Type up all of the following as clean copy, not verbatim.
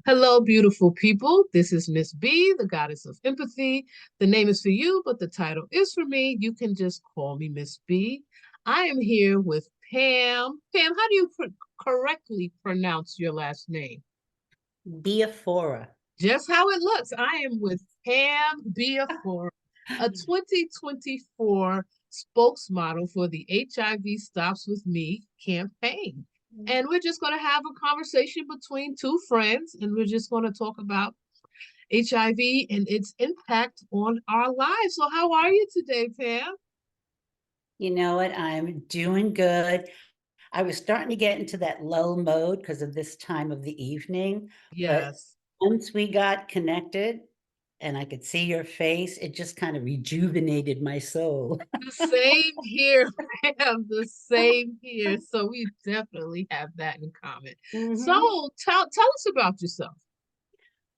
Hello, beautiful people. This is Miss B, the goddess of empathy. The name is for you, but the title is for me. You can just call me Miss B. I am here with Pam. Pam, how do you correctly pronounce your last name? Biafora. Just how it looks. I am with Pam Beafor, a 2024 spokesmodel for the HIV Stops With Me campaign. And we're just going to have a conversation between two friends, and we're just going to talk about HIV and its impact on our lives. So, how are you today, Pam? You know what? I'm doing good. I was starting to get into that low mode because of this time of the evening. But Yes. once we got connected and I could see your face, it just kind of rejuvenated my soul. The same here, Pam. The same here. So we definitely have that in common. So Mhm. tell us about yourself.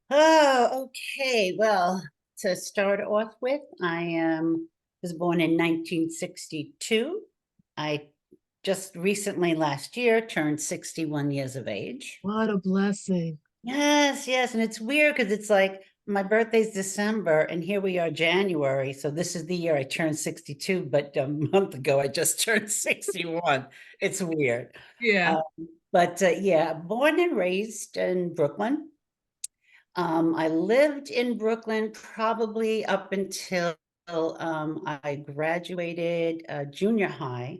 Oh, okay. Well, to start off with, was born in 1962. I just recently last year turned 61 years of age. What a blessing. Yes, yes. And it's weird because it's like my birthday's December and here we are January. So this is the year I turned 62, but a month ago I just turned 61. It's weird. Yeah. Um, but yeah, born and raised in Brooklyn. I lived in Brooklyn probably up until I graduated junior high.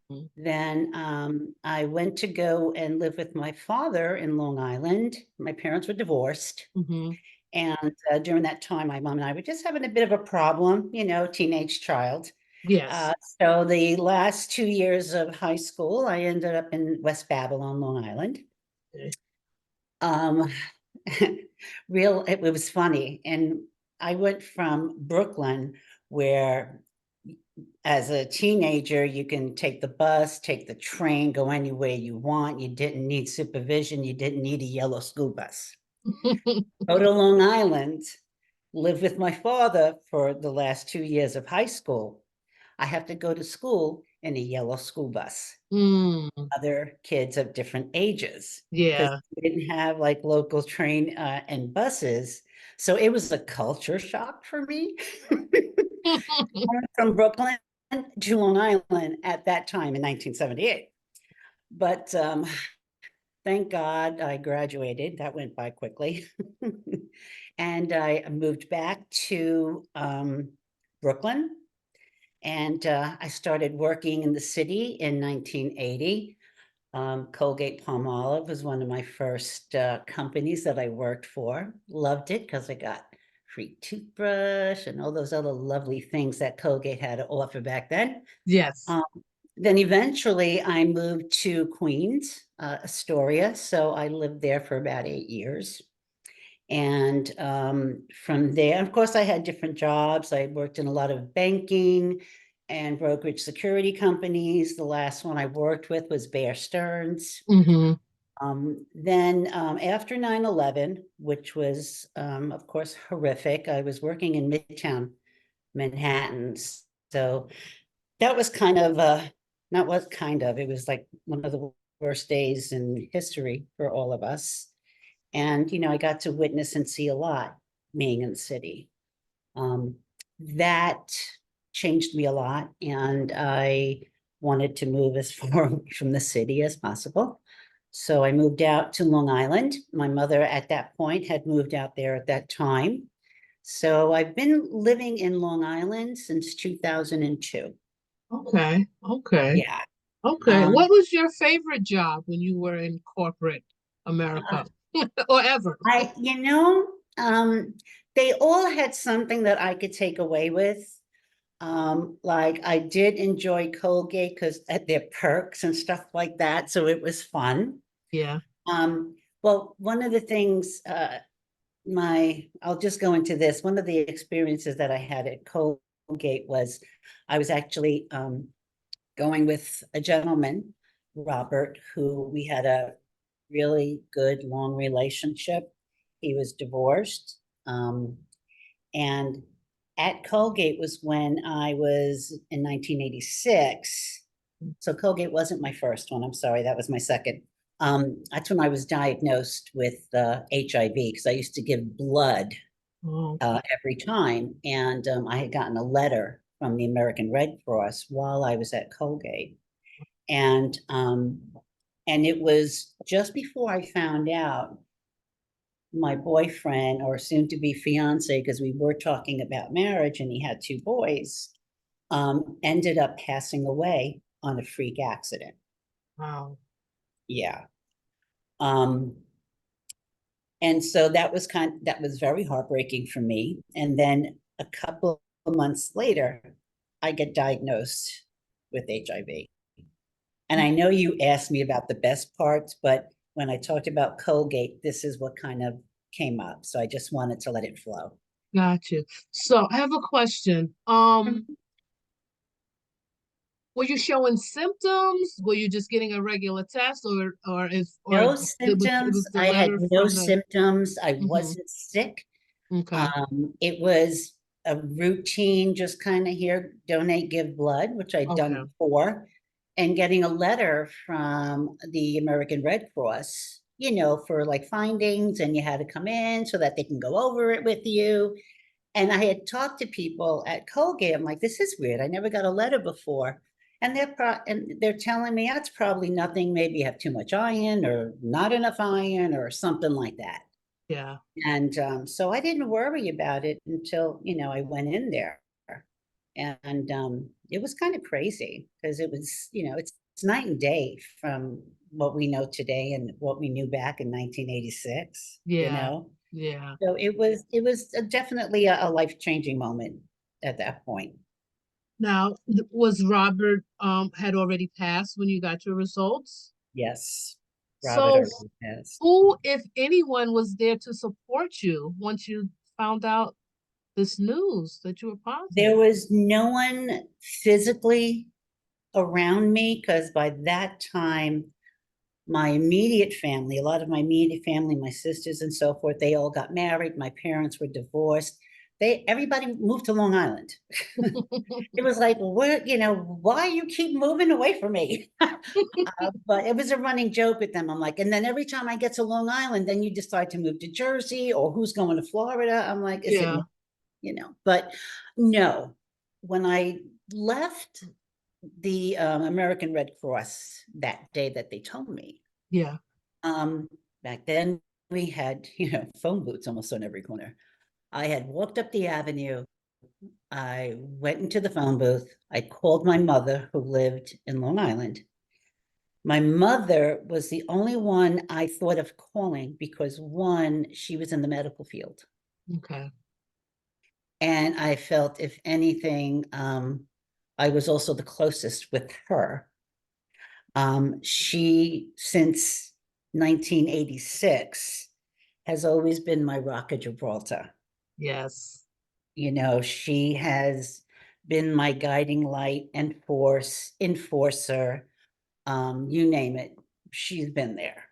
Mhm. Then I went to go and live with my father in Long Island. My parents were divorced. Mhm. And during that time, my mom and I were just having a bit of a problem, teenage child. Yes. So the last 2 years of high school, I ended up in West Babylon, Long Island. Okay. Um, it was funny. And I went from Brooklyn, where as a teenager, you can take the bus, take the train, go anywhere you want. You didn't need supervision. You didn't need a yellow school bus. Go to Long Island, live with my father for the last 2 years of high school. I have to go to school in a yellow school bus. Mm, Other kids of different ages because yeah. we didn't have like local train and buses. So it was a culture shock for me. From Brooklyn to Long Island at that time in 1978. But thank God I graduated. That went by quickly. And I moved back to Brooklyn and I started working in the city in 1980. Colgate Palmolive was one of my first companies that I worked for. Loved it because I got free toothbrush and all those other lovely things that Colgate had to offer back then. Yes. Um, then eventually I moved to Queens, Astoria. So I lived there for about 8 years. And from there, of course, I had different jobs. I worked in a lot of banking and brokerage security companies. The last one I worked with was Bear Stearns. Hmm. Then after 9/11, which was, of course, horrific, I was working in Midtown Manhattan. So that was kind of, not what kind of, it was like one of the worst days in history for all of us. And, I got to witness and see a lot being in the city. Um, that changed me a lot, and I wanted to move as far from the city as possible. So I moved out to Long Island. My mother at that point had moved out there at that time. So I've been living in Long Island since 2002. Okay. Okay. Yeah. Okay. Um, What was your favorite job when you were in corporate America or ever? I, you know, um, they all had something that I could take away with. Like I did enjoy Colgate because at their perks and stuff like that, so it was fun. Yeah. Well, one of the things, I'll just go into this. One of the experiences that I had at Colgate was I was actually going with a gentleman, Robert, who we had a really good long relationship. He was divorced. And at Colgate was when I was in 1986. So Colgate wasn't my first one. I'm sorry, that was my second. That's when I was diagnosed with HIV, because I used to give blood Oh, every time. And I had gotten a letter from the American Red Cross while I was at Colgate. And it was just before I found out my boyfriend, or soon to be fiance, because we were talking about marriage and he had two boys, ended up passing away on a freak accident. wow. Yeah. Um, and so that was very heartbreaking for me. And then a couple of months later, I get diagnosed with HIV. And I know you asked me about the best parts, but when I talked about Colgate, this is what kind of came up. So I just wanted to let it flow. Got you. So I have a question. Were you showing symptoms? Were you just getting a regular test, or if or No it symptoms. was the I had letter no from the symptoms. I hmm wasn't sick. okay. It was a routine, just kind of here, donate, give blood, which I'd done Okay. before, and getting a letter from the American Red Cross, for like findings, and you had to come in so that they can go over it with you. And I had talked to people at Colgate. I'm like, this is weird. I never got a letter before. And they're telling me that's probably nothing. Maybe you have too much iron or not enough iron or something like that. Yeah. And so I didn't worry about it until, I went in there. And it was kind of crazy because it was, it's night and day from what we know today and what we knew back in 1986, Yeah. Yeah. So it was definitely a life-changing moment at that point. Now, was Robert had already passed when you got your results? Yes, Robert So already has. who, if anyone, was there to support you once you found out this news that you were There positive? was no one physically around me because by that time, my immediate family, a lot of my immediate family, my sisters and so forth, they all got married. My parents were divorced. Everybody moved to Long Island. It was like, why you keep moving away from me? But it was a running joke with them. I'm like, and then every time I get to Long Island, then you decide to move to Jersey or who's going to Florida. I'm like, is it, Yeah. but no, when I left the American Red Cross that day that they told me, Yeah. um, back then we had, phone booths almost on every corner. I had walked up the avenue. I went into the phone booth. I called my mother, who lived in Long Island. My mother was the only one I thought of calling because, one, she was in the medical field. Okay. And I felt, if anything, I was also the closest with her. She, since 1986, has always been my rock of Gibraltar. Yes. She has been my guiding light and enforcer, you name it, she's been there.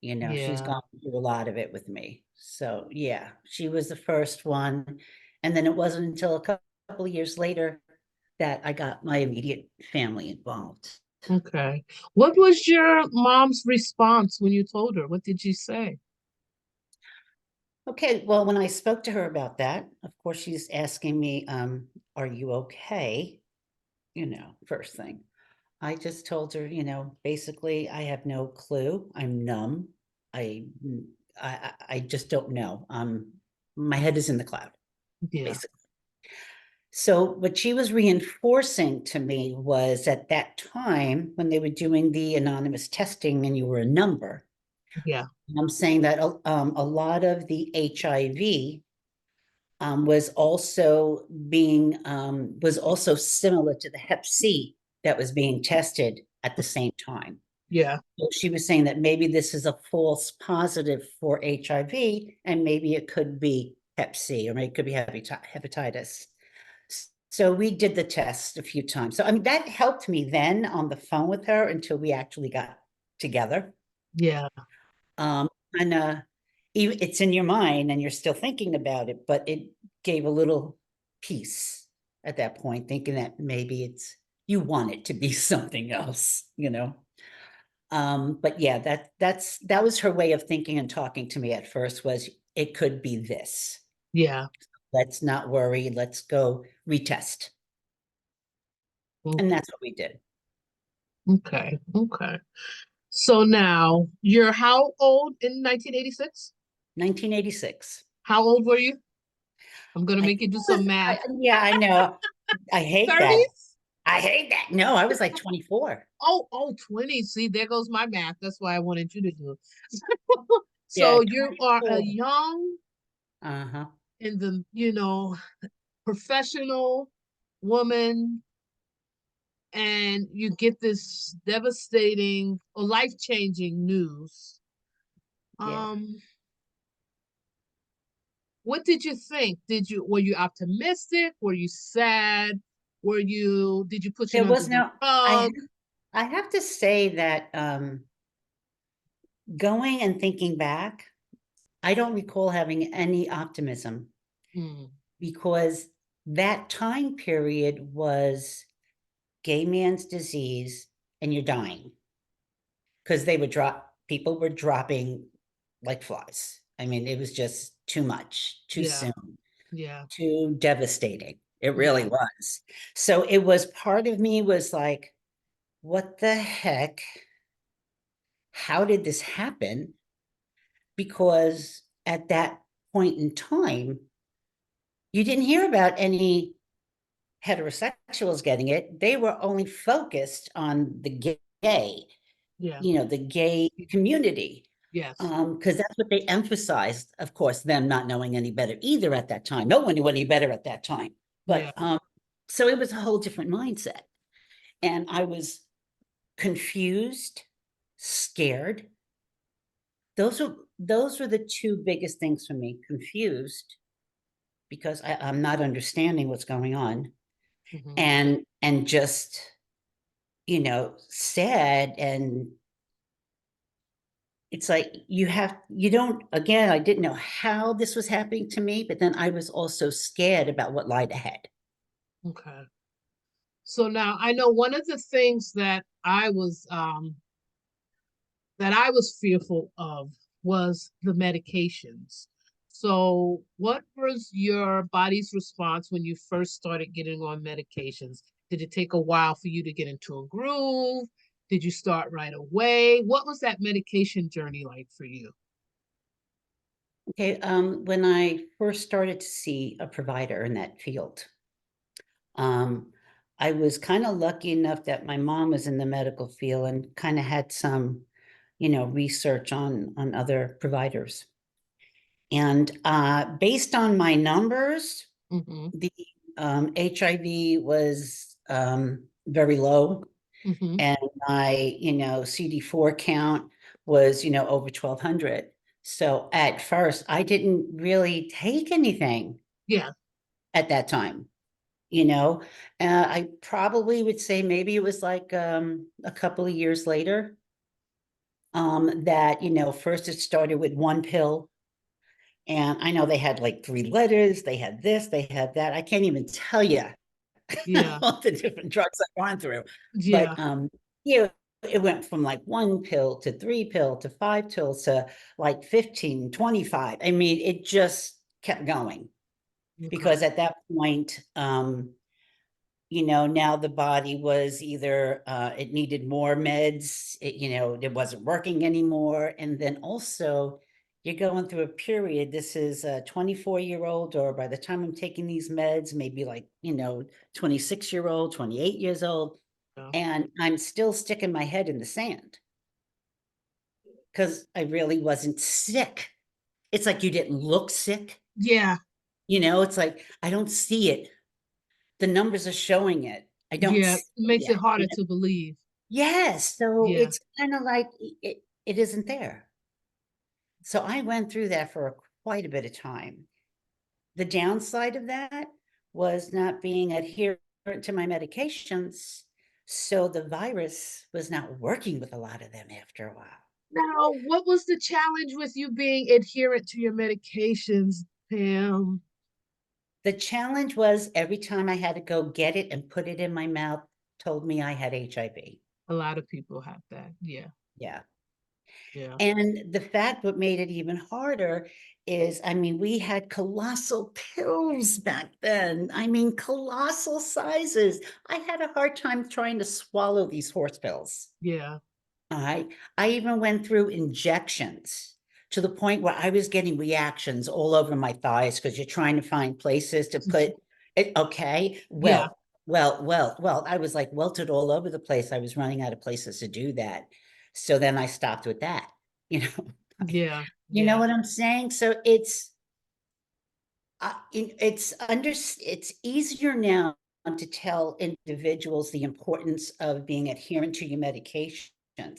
She's Yeah. gone through a lot of it with me. So yeah, she was the first one. And then it wasn't until a couple of years later that I got my immediate family involved. Okay. What was your mom's response when you told her? What did you say? Okay, well, when I spoke to her about that, of course, she's asking me, are you okay? First thing. I just told her, basically, I have no clue. I'm numb. I I just don't know. My head is in the cloud, Yeah. basically. So what she was reinforcing to me was at that time when they were doing the anonymous testing and you were a number, Yeah. I'm saying that a lot of the HIV was also similar to the Hep C that was being tested at the same time. Yeah. So she was saying that maybe this is a false positive for HIV, and maybe it could be Hep C, or maybe it could be hepatitis. So we did the test a few times. So I mean, that helped me then on the phone with her until we actually got together. Yeah. Um, and it's in your mind and you're still thinking about it, but it gave a little peace at that point, thinking that maybe you want it to be something else. But yeah, that was her way of thinking and talking to me at first, was it could be this. Yeah. Let's not worry. Let's go retest. And Okay. that's what we did. Okay. Okay. So now you're how old in 1986? 1986. How old were you? I'm gonna I make think you do it some was, math. yeah, I know. I hate that. 30s? I hate that. No, I was like 24. Oh, 20. See, there goes my math. That's why I wanted you to do it. Yeah, So you are a 24. young Uh-huh. in the, professional woman, and you get this devastating or life-changing news. Yeah. Um, what did you think? Were you optimistic? Were you sad? Did you push it There under was the no, I rug? I have to say that going and thinking back, I don't recall having any optimism, Hmm. because that time period was gay man's disease and you're dying, because people were dropping like flies. I mean, it was just too much, too Yeah, soon, yeah, too devastating. It really yeah, was. So it was, part of me was like, what the heck? How did this happen? Because at that point in time, you didn't hear about any heterosexuals getting it. They were only focused on the gay, yeah, the gay community. yes, Because that's what they emphasized, of course, them not knowing any better either at that time. No one knew any better at that time. yeah, But so it was a whole different mindset. And I was confused, scared. Those were the two biggest things for me. Confused, because I'm not understanding what's going on, hmm, and just, sad. And it's like, you don't, again, I didn't know how this was happening to me, but then I was also scared about what lied ahead. okay. So now I know one of the things that I was fearful of was the medications. So, what was your body's response when you first started getting on medications? Did it take a while for you to get into a groove? Did you start right away? What was that medication journey like for you? Okay, when I first started to see a provider in that field, um, I was kind of lucky enough that my mom was in the medical field and kind of had some, research on other providers. And based on my numbers, Mm-hmm. the HIV was very low, Mm-hmm. and my, CD4 count was, over 1,200. So at first, I didn't really take anything Yeah. at that time. I probably would say maybe it was like a couple of years later, that, first it started with one pill. And I know they had like 3 letters, they had this, they had that. I can't even tell you Yeah. all the different drugs I've gone through. Yeah. But yeah, it went from like 1 pill to 3 pill to 5 pills to like 15, 25. I mean, it just kept going, Okay. because at that point, now the body was either it needed more meds, it wasn't working anymore. And then also, you're going through a period. This is a 24-year-old, or by the time I'm taking these meds, maybe like, 26-year-old, 28 years old. Yeah. And I'm still sticking my head in the sand, because I really wasn't sick. It's like, you didn't look sick. Yeah. It's like, I don't see it. The numbers are showing it. I don't Yeah. see Makes it harder it. to believe. Yes, so Yeah. it's kind of like it isn't there. So I went through that for quite a bit of time. The downside of that was not being adherent to my medications. So the virus was not working with a lot of them after a while. Now, what was the challenge with you being adherent to your medications, Pam? The challenge was, every time I had to go get it and put it in my mouth, told me I had HIV. A lot of people have that. Yeah. Yeah. Yeah. And the fact what made it even harder is, I mean, we had colossal pills back then. I mean, colossal sizes. I had a hard time trying to swallow these horse pills. Yeah. I even went through injections to the point where I was getting reactions all over my thighs because you're trying to find places to put it. Okay. Yeah. Well, I was like welted all over the place. I was running out of places to do that. So then I stopped with that, you know. Yeah. You know Yeah. what I'm saying? So it's easier now to tell individuals the importance of being adherent to your medications.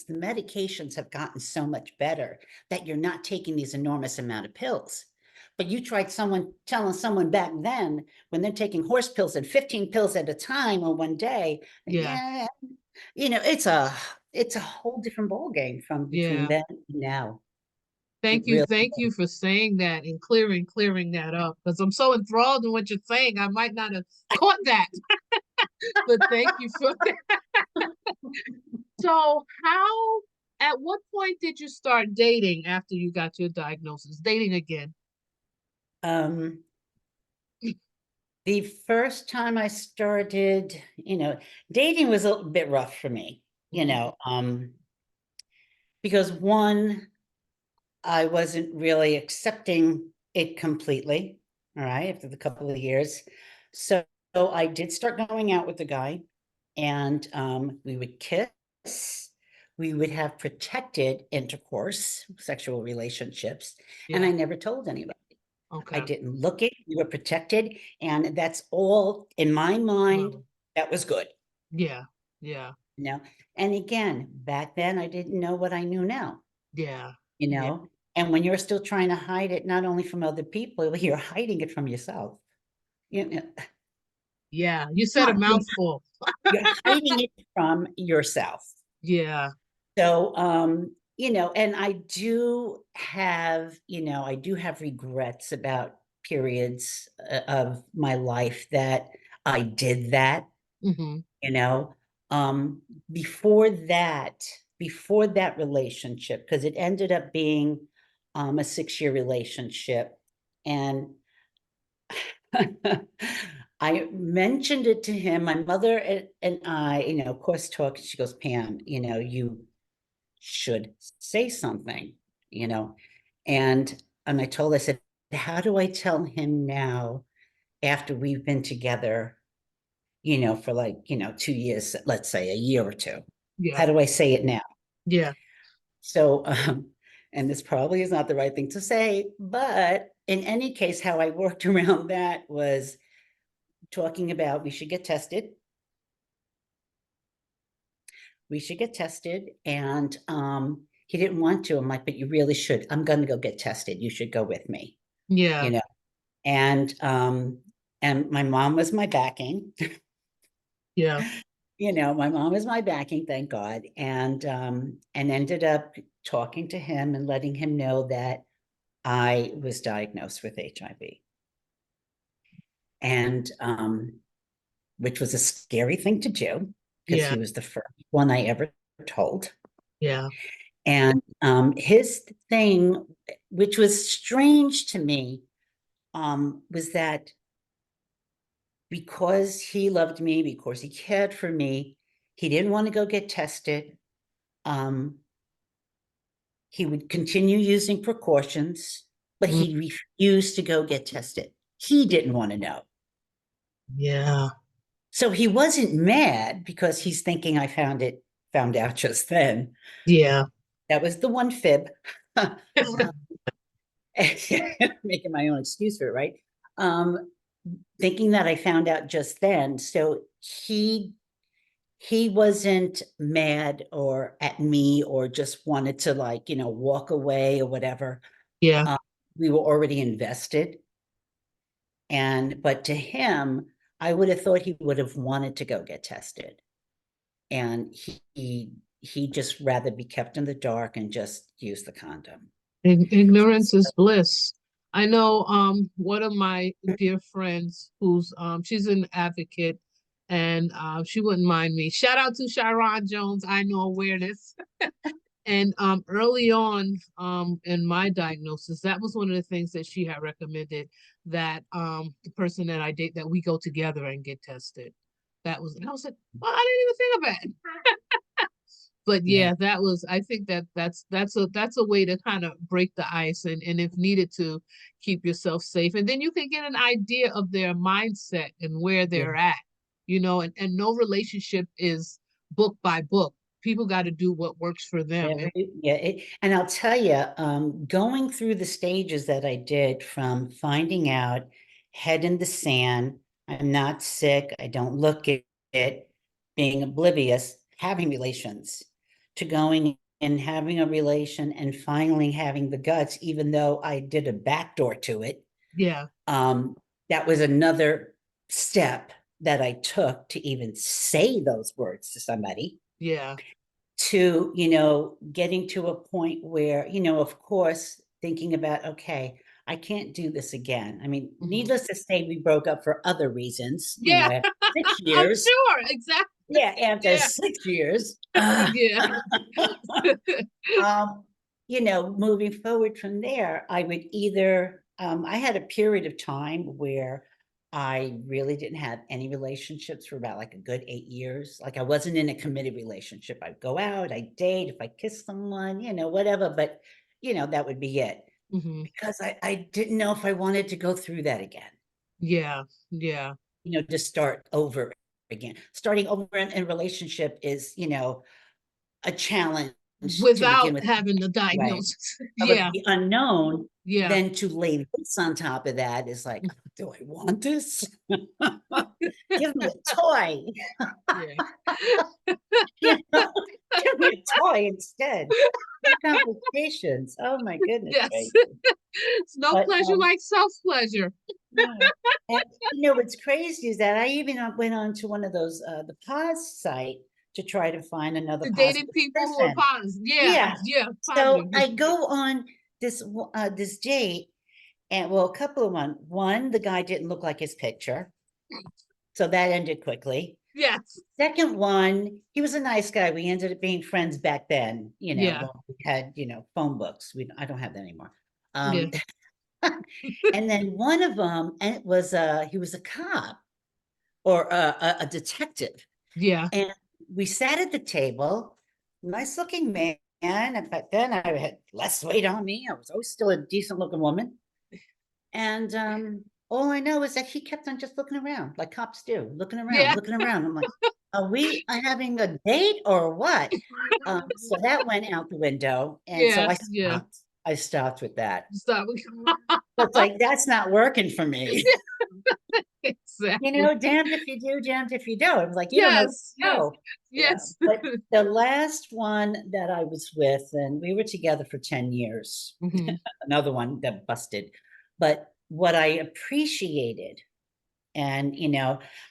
The medications have gotten so much better that you're not taking these enormous amount of pills. But you tried telling someone back then when they're taking horse pills and 15 pills at a time or one day, Yeah. yeah, it's a whole different ballgame from between Yeah. then and now. It really. Thank you for saying that and clearing that up because I'm so enthralled in what you're saying. I might not have caught that, but thank you for that. So, at what point did you start dating after you got your diagnosis? Dating again? Um, the first time I started, dating was a little bit rough for me, Mhm. because one, I wasn't really accepting it completely, all right, after the couple of years. So I did start going out with the guy, and we would kiss. We would have protected intercourse, sexual relationships, and Yeah. I never told anybody. I Okay. didn't look it. We were protected, and that's all in my mind. Well, That was good, yeah. Yeah. you know. And again, back then, I didn't know what I knew now, Yeah. you Yeah. know. And when you're still trying to hide it, not only from other people, you're hiding it from yourself. You know, Yeah. You said a not mouthful. you're hiding it from yourself. Yeah. So, and I do have regrets about periods of my life that I did that, Hmm. you know. Um, before that, before that relationship, because it ended up being a 6-year relationship. And I mentioned it to him. My mother and I, of course, talked. She goes, Pam, you should say something, you know. And I told her, I said, how do I tell him now after we've been together, for like, 2 years, let's say a year or two? Yeah. How do I say it now? Yeah. So, and this probably is not the right thing to say, but in any case, how I worked around that was talking about we should get tested. We should get tested. And he didn't want to. I'm like, but you really should. I'm going to go get tested. You should go with me, Yeah. you know. And my mom was my backing. Yeah. My mom is my backing, thank God. And ended up talking to him and letting him know that I was diagnosed with HIV. And which was a scary thing to do because Yeah. he was the first one I ever told. Yeah. And his thing, which was strange to me, was that because he loved me, because he cared for me, he didn't want to go get tested. Um, he would continue using precautions, but Mm. he refused to go get tested. He didn't want to know. Yeah. So he wasn't mad because he's thinking I found out just then. Yeah. That was the one fib. Making my own excuse for it, right? Um, Thinking that I found out just then. So he wasn't mad or at me or just wanted to walk away or whatever. Yeah. Um, we were already invested. But to him, I would have thought he would have wanted to go get tested. And he just rather be kept in the dark and just use the condom. Ignorance is bliss. I know one of my dear friends who's she's an advocate and she wouldn't mind me. Shout out to Sharon Jones, I know awareness. And early on in my diagnosis, that was one of the things that she had recommended, that the person that I date, that we go together and get tested. That was, and I was like, well, I didn't even think of that. But Yeah, yeah, that was, I think that that's a way to kind of break the ice, and if needed, to keep yourself safe. And then you can get an idea of their mindset and where yeah. they're at, you know, and no relationship is book by book. People got to do what works for them. And And I'll tell you, going through the stages that I did, from finding out, head in the sand, I'm not sick, I don't look it, being oblivious, having relations, to going and having a relation and finally having the guts, even though I did a backdoor to it. yeah, That was another step that I took to even say those words to somebody, yeah, to, getting to a point where, of course, thinking about, okay, I can't do this again. I mean, mhm. needless to say, we broke up for other reasons, Yeah, after six I'm years. sure, exactly. Yeah, after Yeah, 6 years. yeah, um, moving forward from there, I would either, I had a period of time where I really didn't have any relationships for about like a good 8 years. Like, I wasn't in a committed relationship. I'd go out, I'd date, if I kissed someone, whatever, but that would be it. hmm, Because I didn't know if I wanted to go through that again, yeah, yeah. to start over again. Starting over in a relationship is, a challenge to begin Without with. having the Right. diagnosis. But Yeah, the unknown, yeah, then to lay this on top of that is like, do I want this? Give me a toy. yeah. You know, give me a toy instead. No complications. Oh my goodness Yes. gracious. It's no But pleasure like self-pleasure. yeah. And what's crazy is that I even went on to one of those the pause site to try to find another The dating positive people who are person. positive. Yeah, Yeah. yeah, positive. So I go on this date, and well, a couple of one, the guy didn't look like his picture, so that ended quickly. Yes. Second one, he was a nice guy. We ended up being friends back then, Yeah, when we had, phone books. I don't have that anymore. yeah, Um, and then one of them, and it was he was a cop, or a detective. yeah, And we sat at the table, nice looking man. And back then I had less weight on me. I was always still a decent looking woman. And all I know is that he kept on just looking around, like cops do, looking around, yeah. looking around. I'm like, are we having a date or what? So that went out the window. And so Yeah, I yeah. stopped. I stopped with that. Stop. It's like, that's not working for me. Exactly. Damned if you do, damned if you don't. I was like, you don't know. Yes, yes, No. Yeah. yes. But the last one that I was with, and we were together for 10 years, Hmm. another one that busted. But what I appreciated, and,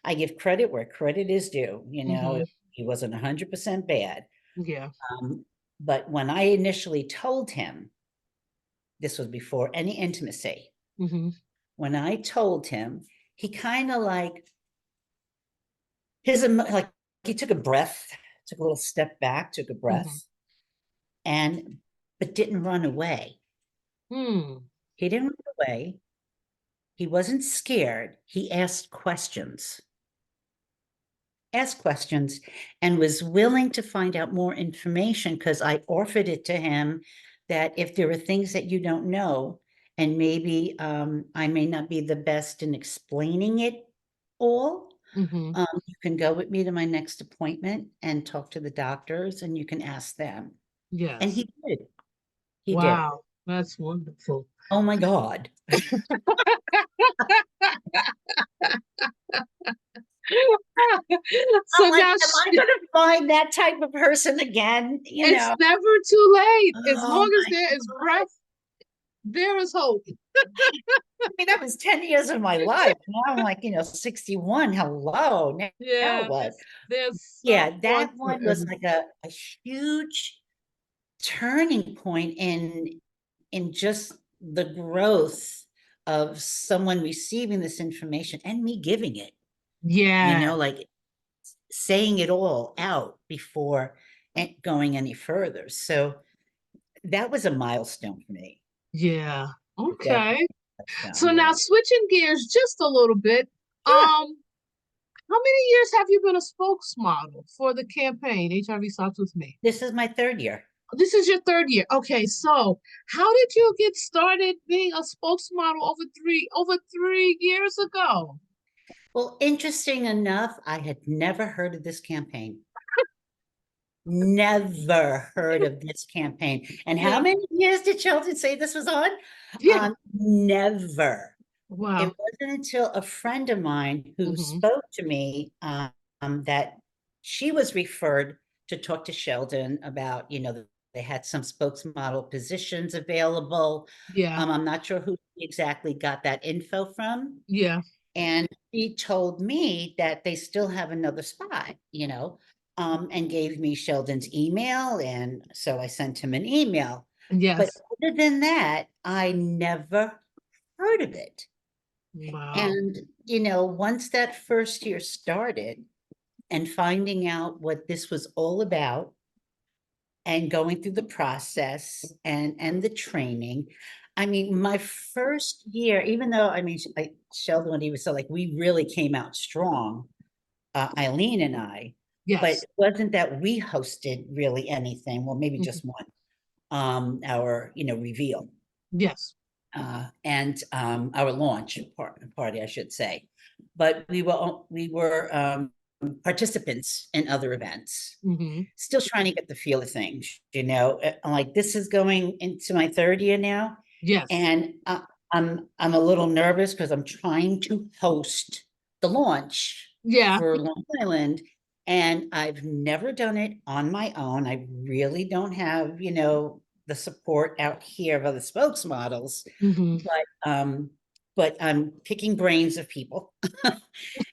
I give credit where credit is due, Hmm. he wasn't 100% bad. Yeah. Um, but when I initially told him, this was before any intimacy, Hmm. when I told him, he kind of like, like, he took a breath, took a little step back, took a Hmm. breath, and but didn't run away. Hmm. He didn't run away. He wasn't scared. He asked questions, and was willing to find out more information, because I offered it to him that if there are things that you don't know, and maybe I may not be the best in explaining it all, Hmm. you can go with me to my next appointment and talk to the doctors, and you can ask them. And Yes. he did. He did. Wow. That's wonderful. Oh my God. So I'm like, now am I going to find that type of person again? it's never too late. As Oh long as my there is God. breath, there is hope. I mean, that was 10 years of my life. Now I'm like, 61. Hello. Now Yeah, what? there's Yeah, one that for one was like everything. a huge turning point in just the growth of someone receiving this information and me giving it, Yeah. like saying it all out before, going any further. So that was a milestone for me. Yeah. Definitely Okay. a So milestone. now Yeah. switching gears just a little bit. Sure. How many years have you been a spokesmodel for the campaign HIV Stops With Me? This is my third year. This is your third year. Okay, so how did you get started being a spokesmodel over 3 years ago? Well, interesting enough, I had never heard of this campaign. Never heard of this campaign. And how Yeah, many years did Sheldon say this was on? yeah. Never. It Wow. wasn't until a friend of mine who Hmm. spoke to me that she was referred to talk to Sheldon about, they had some spokesmodel positions available. Yeah, I'm not sure who exactly got that info from. yeah, And she told me that they still have another spot, and gave me Sheldon's email. And so I sent him an email. But yes. other than that, I never heard of it. Wow. And, once that first year started and finding out what this was all about and going through the process and the training, I mean, my first year, even though, I mean, Sheldon, when he was so like, we really came out strong, Eileen and I, but Yes. it wasn't that we hosted really anything, well, maybe Mhm. just one, our, reveal. Yes. And our launch party, I should say. But we were participants in other events, Hmm. still trying to get the feel of things. I'm like, this is going into my third year now, Yes. and I'm a little nervous because I'm trying to host the launch Yeah. for Long Island. And I've never done it on my own. I really don't have, the support out here of other spokesmodels, Hmm. but but I'm picking brains of people.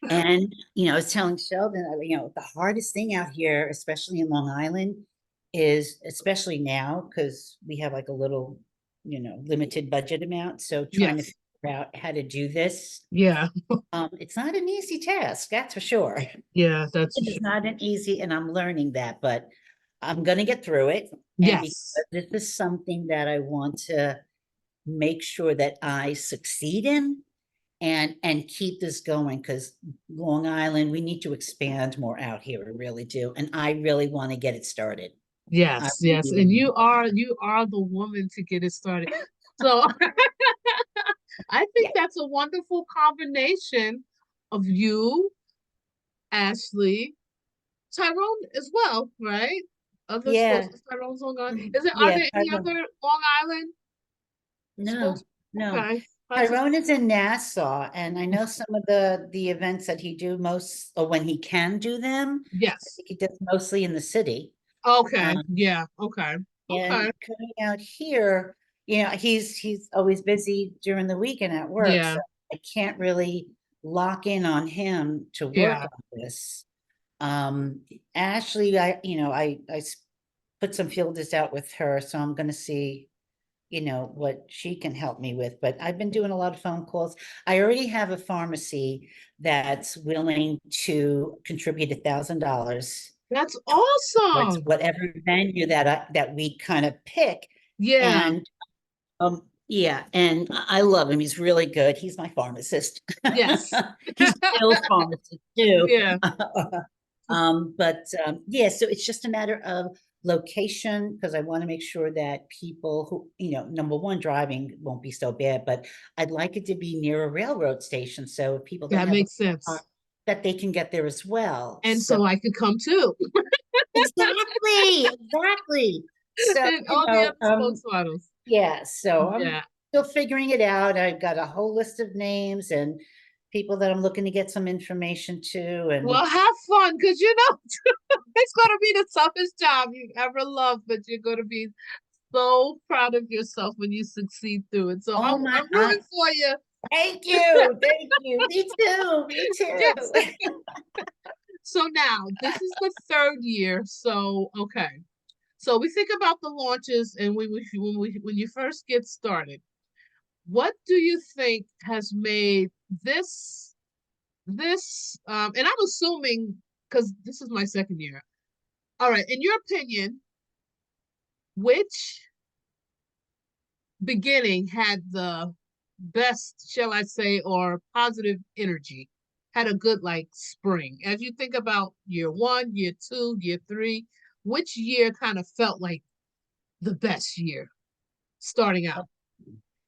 And I was telling Sheldon, the hardest thing out here, especially in Long Island, is especially now because we have like a little, limited budget amount. So trying to Yes. figure out how to do this, Yeah. it's not an easy task, that's for sure. Yeah, that's It is true. not an easy, and I'm learning that, but I'm going to get through it. And because Yes. this is something that I want to make sure that I succeed in and keep this going, because Long Island, we need to expand more out here. We really do. And I really want to get it started. I Yes, yes. really, And really want you are the woman to get it started. So I yeah. think that's a wonderful combination of you, Ashley, Tyrone as well, right? Other Yeah. spokes Tyrone's Long Island. Mhm. Are Yeah. there any other Long Island spokes? No, no. Okay. Tyrone is in Nassau, and I know some of the events that he do most, or when he can do them, I Yes. think he does mostly in the city. Okay. Um, Yeah. Okay. and Okay. coming out here, he's always busy during the weekend at work, Yeah. so I can't really lock in on him to work Yeah. on this. Um, Ashley, put some fielders out with her, so I'm gonna see, what she can help me with. But I've been doing a lot of phone calls. I already have a pharmacy that's willing to contribute $1,000 That's towards awesome. whatever venue that we kind of pick. Yeah. And yeah, and I love him. He's really good. He's my pharmacist. Yes. He's Bill's pharmacist too. Yeah. But yeah, so it's just a matter of location, because I want to make sure that people who, number one, driving won't be so bad, but I'd like it to be near a railroad station. So if people don't That have a makes car, sense. that they can get there as well. And So so I could come too. exactly, exactly. So, And all the other spokesmodels. yeah, so I'm Yeah. still figuring it out. I've got a whole list of names and people that I'm looking to get some information to. And Well, have fun because it's going to be the toughest job you've ever loved, but you're going to be so proud of yourself when you succeed through it. So oh my, I'm rooting for you. thank you, thank you. Me too, me too. Yes. So now this is the third year. So okay. So we think about the launches and when you first get started. What do you think has made this and I'm assuming because this is my second year. All right. In your opinion, which beginning had the best, shall I say, or positive energy? Had a good like spring. As you think about year one, year two, year three, which year kind of felt like the best year starting out?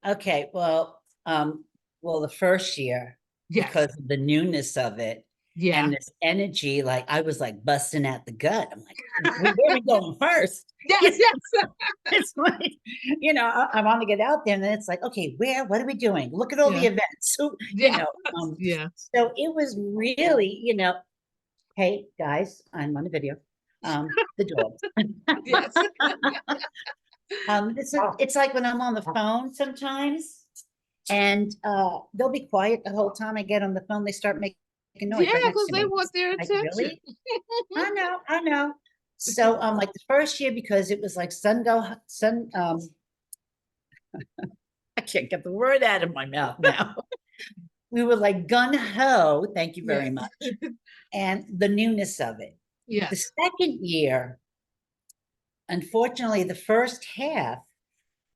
Okay, well, the first year, Yes. because of the newness of it Yeah. and this energy, like I was like busting at the gut. I'm like, where are we going first? Yes, yes. It's like, I want to get out there, and then it's like, okay, what are we doing? Look at all Yeah. the events. So, Yeah. Yeah. so it was really, hey guys, I'm on the video. The dogs. Yes. It's like when I'm on the phone sometimes, and they'll be quiet the whole time I get on the phone. They start making noise Yeah, right next because to they me. want their Like, attention. really? I know. So, like the first year, because it was like I can't get the word out of my mouth now. We were like gun ho, thank you very Yes. much, and the newness of it. The Yes. second year, unfortunately, the first half,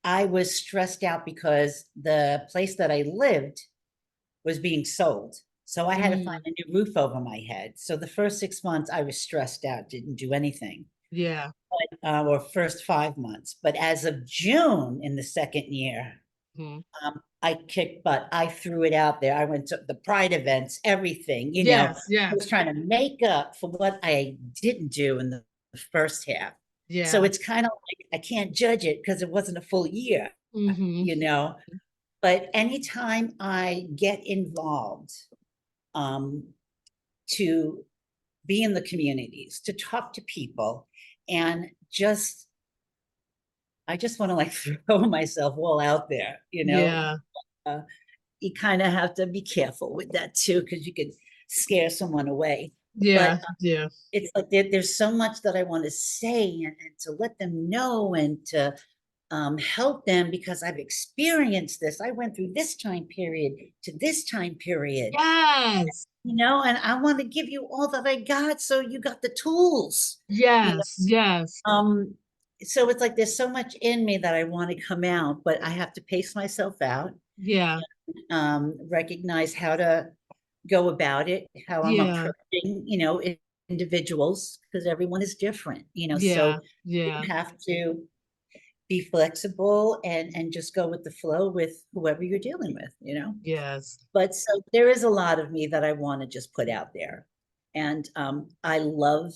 I was stressed out because the place that I lived was being sold. So I had to find Mm, a new roof over my head. So the first 6 months, I was stressed out, didn't do anything, yeah. or first 5 months. But as of June in the second year, Mhm. I kicked butt. I threw it out there. I went to the pride events, everything, Yes. I Yes. was trying to make up for what I didn't do in the first half. So Yeah. it's kind of like I can't judge it because it wasn't a full year, Mm-hmm. you know. But anytime I get involved, um, to be in the communities, to talk to people, and I just want to like throw myself all out there, Yeah. Uh, you kind of have to be careful with that too, because you could scare someone away. But Yeah. Yeah. it's like there's so much that I want to say, and to let them know, and to help them, because I've experienced this. I went through this time period to this time period, Yes. and I want to give you all that I got, so you got the tools, you know. Yes. Yes. So it's like there's so much in me that I want to come out, but I have to pace myself out, Yeah. recognize how to go about it, how I'm Yeah. approaching, individuals, because everyone is different, Yeah. so you Yeah. have to be flexible, and just go with the flow with whoever you're dealing with. Yes. But so there is a lot of me that I want to just put out there. And I love,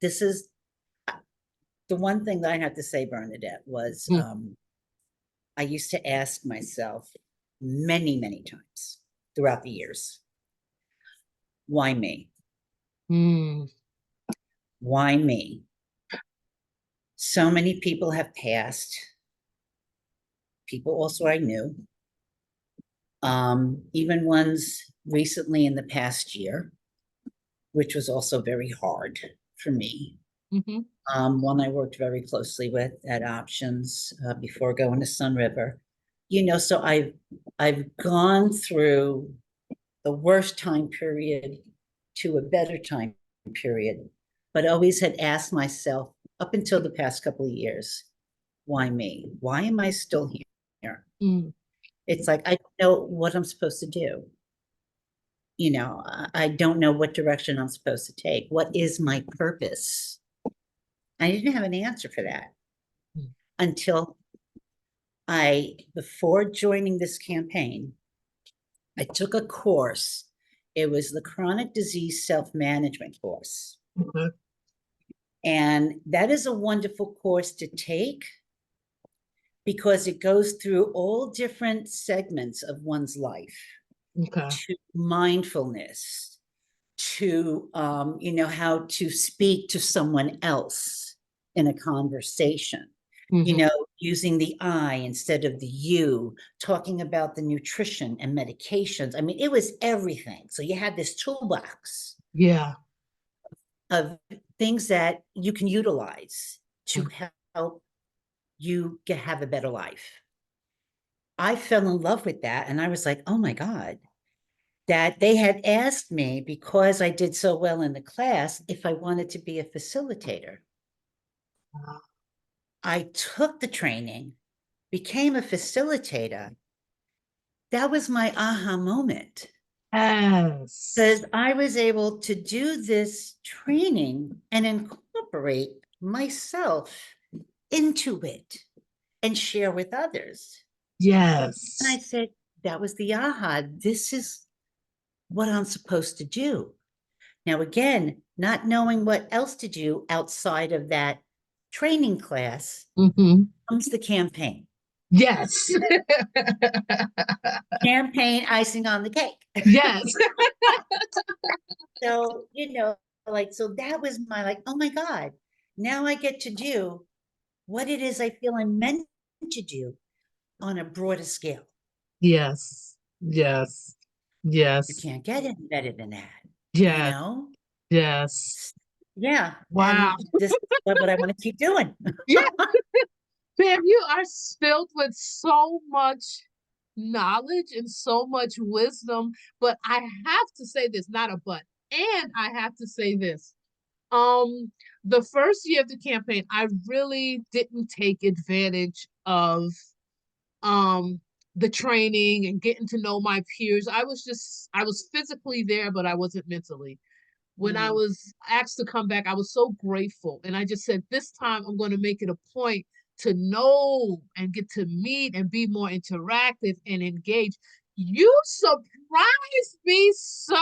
this is the one thing that I have to say, Bernadette, was Mm. I used to ask myself many, many times throughout the years, why me? Mm. Why me? So many people have passed, people also I knew, even ones recently in the past year, which was also very hard for me. Mm-hmm. One I worked very closely with at Options, before going to Sun River. So I've gone through the worst time period to a better time period, but always had asked myself up until the past couple of years, why me? Why am I still here? Mm. It's like I don't know what I'm supposed to do. I don't know what direction I'm supposed to take. What is my purpose? I didn't have an answer for that Mm. until before joining this campaign, I took a course. It was the chronic disease self-management course. Okay. And that is a wonderful course to take, because it goes through all different segments of one's life, Okay. to mindfulness, to how to speak to someone else in a conversation, Mm-hmm. using the I instead of the you, talking about the nutrition and medications. I mean, it was everything. So you had this toolbox Yeah. of things that you can utilize to Mm. help you have a better life. I fell in love with that, and I was like, oh my God, that they had asked me, because I did so well in the class, if I wanted to be a facilitator. I took the training, became a facilitator. That was my aha moment. Yes. Because I was able to do this training and incorporate myself into it and share with others. And I Yes. said, that was the aha. This is what I'm supposed to do. Now, again, not knowing what else to do outside of that training class Hmm. comes the campaign. Yes. Campaign icing on the cake. Yes. So, like, so that was my, like, oh my God, now I get to do what it is I feel I'm meant to do on a broader scale. Yes. Yes. You Yes. can't get any better than that, you Yes. know? Yes. Yeah. Wow. And this is what I want to keep doing. Yeah. Pam, you are filled with so much knowledge and so much wisdom. But I have to say this, not a but, and I have to say this. Um, the first year of the campaign, I really didn't take advantage of um the training and getting to know my peers. I was physically there, but I wasn't mentally. When I Mm. was asked to come back, I was so grateful. And I just said, this time I'm going to make it a point to know and get to meet and be more interactive and engaged. You surprised me so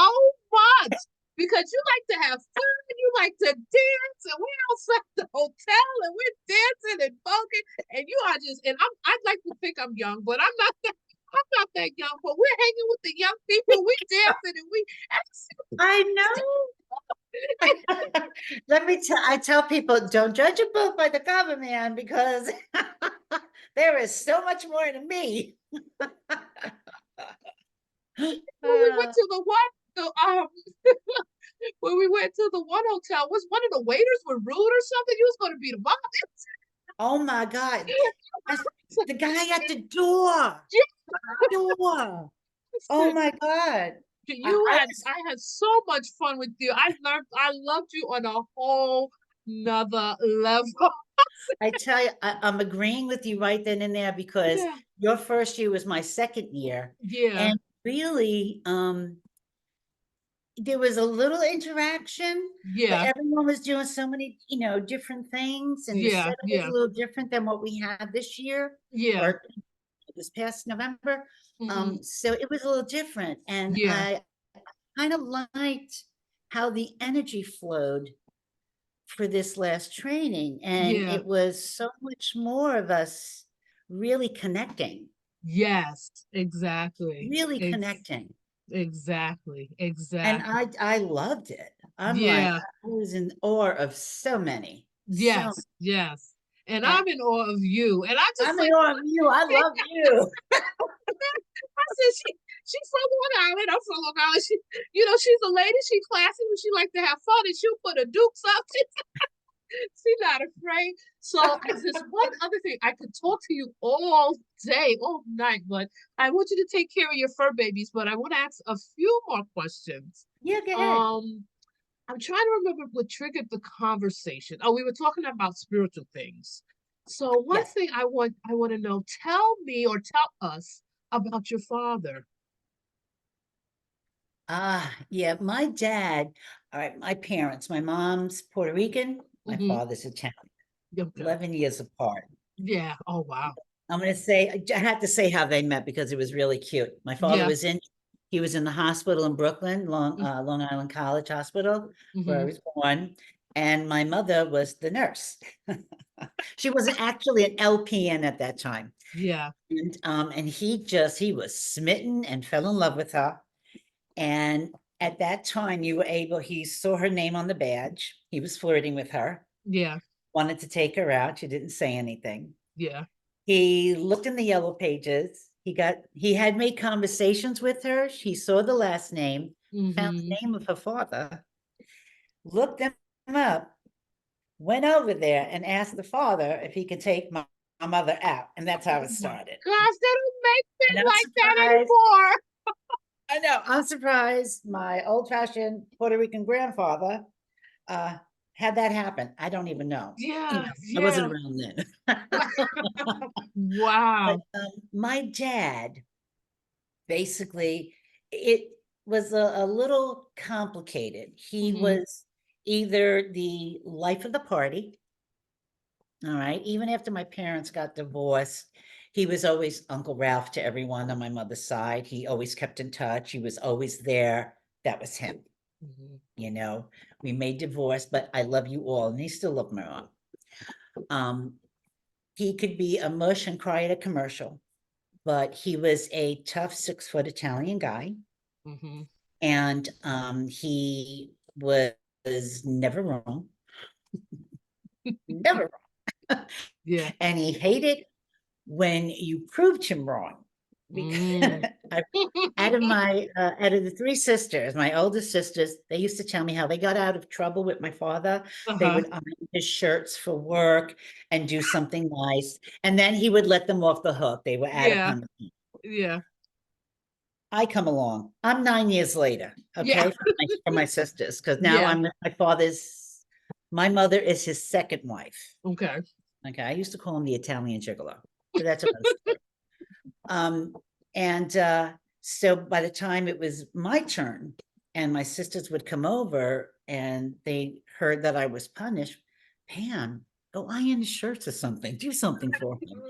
much because you like to have fun, you like to dance, and we're outside the hotel and we're dancing and funking, and you are just, and I'd like to think I'm young, but I'm not that young, but we're hanging with the young people, we dancing and we I know. I tell people, don't judge a book by the cover, man, because there is so much more to me. when we went to when we went to the one hotel, was one of the waiters were rude or something? You was going to be the mom. Oh my God. The guy at the door. Door. Oh my God. I had so much fun with you. I loved you on a whole nother level. I tell you, I'm agreeing with you right then and there, because Yeah, your first year was my second year. yeah, And really, there was a little interaction, but yeah, everyone was doing so many, different things, and the yeah, setup was a yeah, little different than what we had this year yeah. or this past November. Hmm. So it was a little different, and Yeah, I kind of liked how the energy flowed for this last training, and yeah. it was so much more of us really connecting, Yes, exactly. really connecting. Exactly. And Exactly. I loved it. I'm like, Yeah. I was in awe of so many. So Yes. Yes. And and I'm in awe of you. And I just I'm in like, awe of you. I love you. I said she's from Long Island. I'm from Long Island. She's a lady. She classy, but she like to have fun, and she'll put her dukes up. She's not afraid. So there's one other thing. I could talk to you all day, all night, but I want you to take care of your fur babies. But I want to ask a few more questions. Yeah, go ahead. Um, I'm trying to remember what triggered the conversation. Oh, we were talking about spiritual things. So one Yes. thing I want to know, tell me or tell us about your father. Yeah, my dad, all right, my parents, my mom's Puerto Rican, my Mm-hmm. father's Italian, Okay. 11 years apart. Yeah. Oh wow. I'm going to say, I had to say how they met because it was really cute. My father Yeah. he was in the hospital in Brooklyn, Long Island College Hospital, where I Mm-hmm. was born. And my mother was the nurse. She wasn't actually an LPN at that time. Yeah. And he was smitten and fell in love with her. And at that time, he saw her name on the badge. He was flirting with her, Yeah. wanted to take her out. She didn't say anything. Yeah. He looked in the yellow pages. He had made conversations with her. He saw the last name, found Mm-hmm. the name of her father, looked him up, went over there and asked the father if he could take my mother out. And that's how Oh it my started. gosh, they don't make And things I'm like that surprised. anymore. I know, I'm surprised my old-fashioned Puerto Rican grandfather had that happen. I don't even know. Yeah, I wasn't yeah. around then. But Wow. my dad, basically, it was a little complicated. He Hmm. was either the life of the party, all right, even after my parents got divorced, he was always Uncle Ralph to everyone on my mother's side. He always kept in touch. He was always there. That was him. Hmm. You know, we may divorce, but I love you all. And he still loved my mom. Um, he could be a mush and cry at a commercial, but he was a tough 6 foot Italian guy. Hmm. And he was never wrong, never wrong. Yeah. And he hated when you proved him wrong. Mm. I, out of the three sisters, my oldest sisters, they used to tell me how they got out of trouble with my father. They Uh-huh. would iron his shirts for work and do something nice, and then he would let them off the hook. They were out of Yeah. punishment. Yeah. I come along. I'm 9 years later, Yeah. okay, for my sisters, because now Yeah. I'm with my father's. My mother is his second wife. Okay. Okay, I used to call him the Italian gigolo, but that's another story. Um, and so by the time it was my turn, and my sisters would come over and they heard that I was punished, Pam, go iron his shirts or something, do something for him.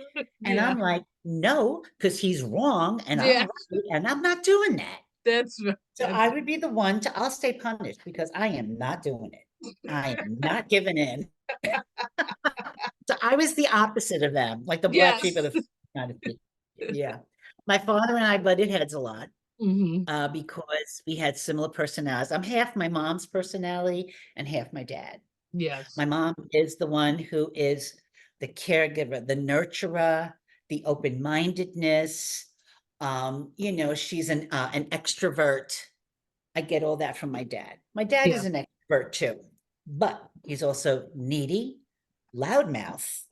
And Yeah. I'm like, no, because he's wrong and I'm Yeah. right, and I'm not doing that. That's right. So I would be the one to, I'll stay punished because I am not doing it. I am not giving in. So I was the opposite of them, like the black sheep of Yes. the kind of thing. Yeah. My father and I butted heads a lot Hmm. because we had similar personalities. I'm half my mom's personality and half my dad. Yes. My mom is the one who is the caregiver, the nurturer, the open-mindedness. She's an extrovert. I get all that from my dad. My dad Yeah. is an extrovert too, but he's also needy, loudmouth,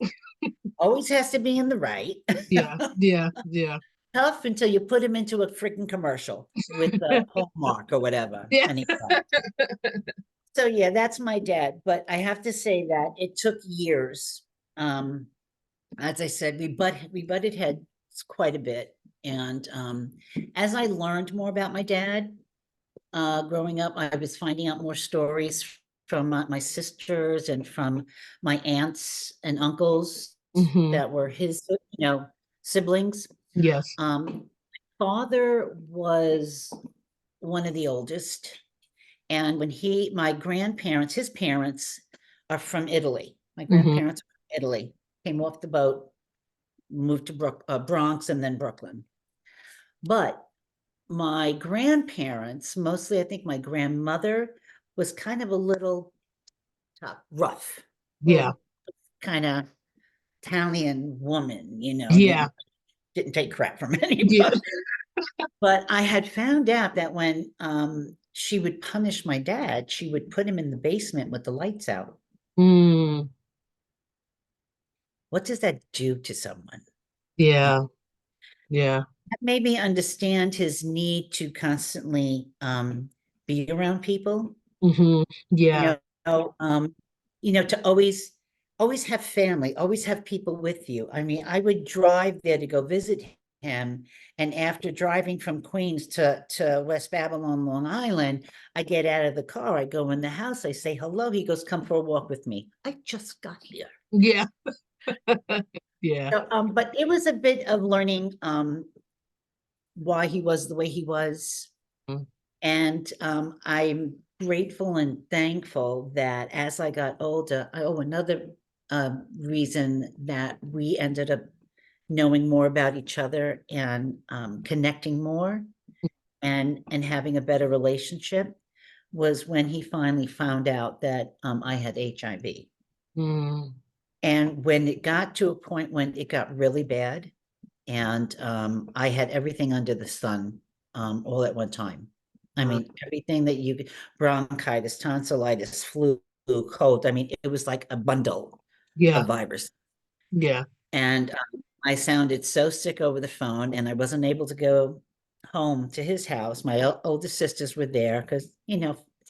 always has to be in the right. Yeah. Yeah. Yeah. Tough until you put him into a freaking commercial with a Hallmark or whatever, Yeah. and he cries. So yeah, that's my dad. But I have to say that it took years. Um, as I said, we butted heads quite a bit. And as I learned more about my dad, growing up, I was finding out more stories from my sisters and from my aunts and uncles Hmm. that were his, siblings. Yes. Father was one of the oldest. And when my grandparents, his parents are from Italy. My Hmm. grandparents are from Italy, came off the boat, moved to Bronx and then Brooklyn. But my grandparents, mostly I think my grandmother, was kind of a little rough, Yeah. little kind of Italian woman, Yeah. didn't take crap from Yeah. anybody. But I had found out that when she would punish my dad, she would put him in the basement with the lights out. Mm. What does that do to someone? Yeah. Yeah. That made me understand his need to constantly be around people, Hmm. you Yeah. know, to always have family, always have people with you. I mean, I would drive there to go visit him, and after driving from Queens to West Babylon, Long Island, I get out of the car, I go in the house, I say hello. He goes, "Come for a walk with me." I just got here. Yeah. Yeah. So, but it was a bit of learning why he was the way he was. Mm. And I'm grateful and thankful that as I got older, another reason that we ended up knowing more about each other and connecting more and having a better relationship was when he finally found out that I had HIV. Mm. And when it got to a point when it got really bad, and I had everything under the sun all at one time. I Uh, mean, everything that bronchitis, tonsillitis, flu, cold. I mean, it was like a bundle yeah. of virus. Yeah. And I sounded so sick over the phone, and I wasn't able to go home to his house. My older sisters were there because,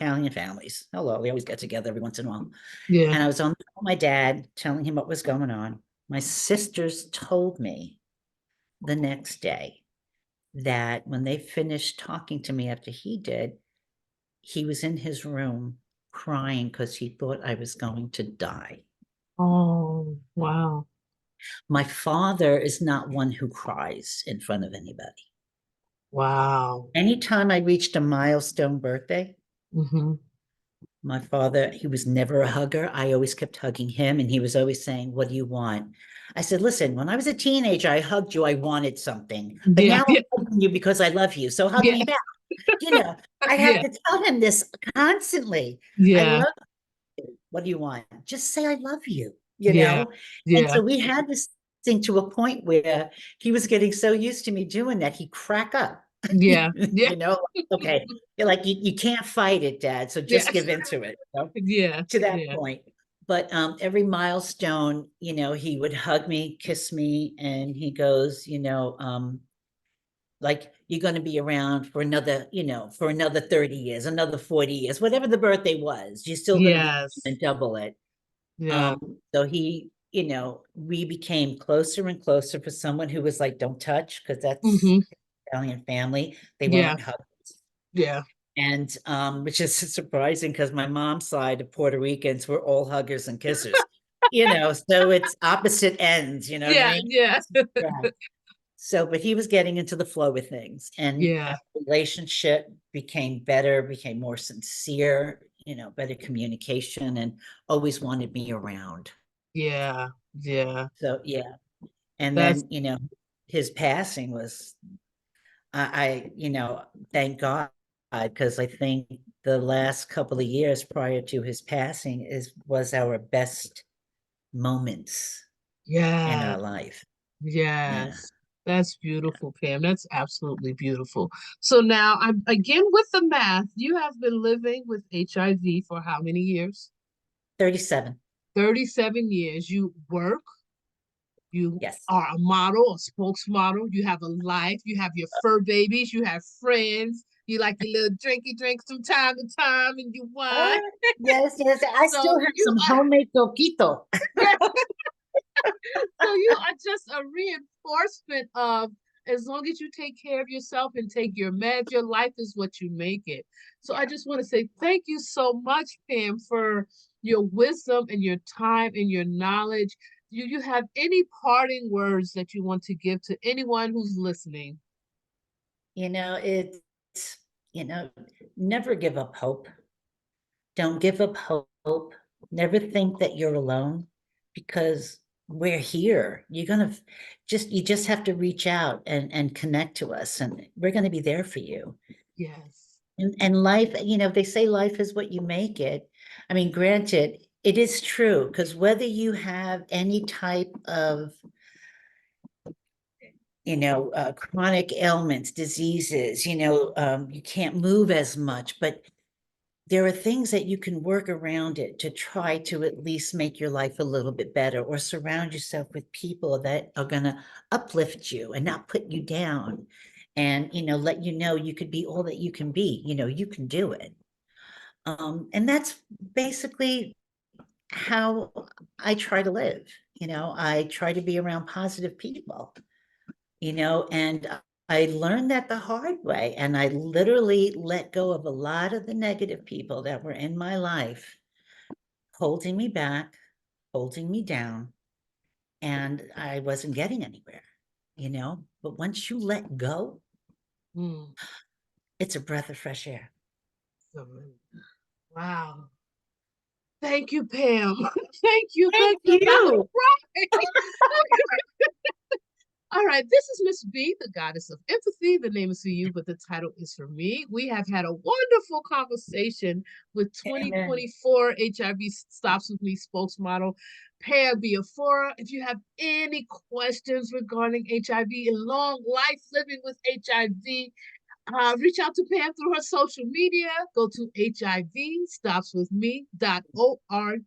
Italian families. Hello, we always get together every once in a while. Yeah. And I was on the phone with my dad telling him what was going on. My sisters told me the next day that when they finished talking to me after he did, he was in his room crying because he thought I was going to die. Oh, wow. My father is not one who cries in front of anybody. Wow. Anytime I reached a milestone birthday, Hmm. my father, he was never a hugger. I always kept hugging him, and he was always saying, "What do you want?" I said, "Listen, when I was a teenager, I hugged you. I wanted something. But Yeah, now yeah, I'm hugging you because I love you. So hug yeah, me back." You know, I have yeah, to tell him this constantly. I yeah, love you. What do you want? Just say I love you, yeah, And yeah, so we had this thing to a point where he was getting so used to me doing that, he'd crack up. yeah, yeah, Okay. You're like, you can't fight it, Dad. So yeah, just give into it, yeah, to that yeah, point. But every milestone, he would hug me, kiss me, and he goes, like you're going to be around for another 30 years, another 40 years, whatever the birthday was, you're still going to be yes, and double it. yeah, So we became closer and closer for someone who was like, don't touch, because that's hmm, Italian family. They yeah, weren't huggers. yeah, And which is surprising because my mom's side of Puerto Ricans were all huggers and kissers, so it's opposite ends, you know what I yeah, mean? yeah, Yeah. So, but he was getting into the flow with things, and yeah, our relationship became better, became more sincere, better communication, and always wanted me around. yeah, yeah. So, yeah. And That's then, his passing was, thank God, because I think the last couple of years prior to his passing was our best moments in yes, our life. Yeah. yes. That's beautiful, Pam. That's absolutely beautiful. So now I'm again with the math. You have been living with HIV for how many years? 37. 37 years. You work, you Yes. are a model, a spokesmodel, you have a life, you have your fur babies, you have friends, you like your little drinky drinks from time to time, and you wine. Yes, yes. I So still have you some are, homemade coquito. yeah, so you are just a reinforcement of, as long as you take care of yourself and take your meds, your life is what you make it. So I just want to say thank you so much, Pam, for your wisdom and your time and your knowledge. Do you have any parting words that you want to give to anyone who's listening? It's, you know, never give up hope. Don't give up hope. Never think that you're alone, because we're here. You just have to reach out and connect to us, and we're going to be there for you. Yes. And life, they say life is what you make it. I mean, granted, it is true, because whether you have any type of, chronic ailments, diseases, you can't move as much, but there are things that you can work around it to try to at least make your life a little bit better, or surround yourself with people that are going to uplift you and not put you down, and let you know you could be all that you can be. You can do it. And that's basically how I try to live. I try to be around positive people, and I learned that the hard way. And I literally let go of a lot of the negative people that were in my life, holding me back, holding me down, and I wasn't getting anywhere. But once you let go, Mm. it's a breath of fresh air. Wow. Thank you, Pam. Thank you. Thank Thank you. I'm about to you. cry. All right, this is Miss B, the goddess of empathy. The name is for you, but the title is for me. We have had a wonderful conversation with Amen. 2024 HIV Stops With Me spokesmodel Pear Biafora. If you have any questions regarding HIV and long life living with HIV, reach out to Pam through her social media. Go to HIVStopsWithMe.org.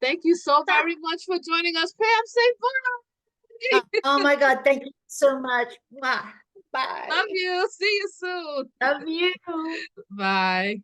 Thank you so very much for joining us, Pam. Say bye. Oh my God, thank you so much. Wow. Bye. Love you. See you soon. Love you. Bye.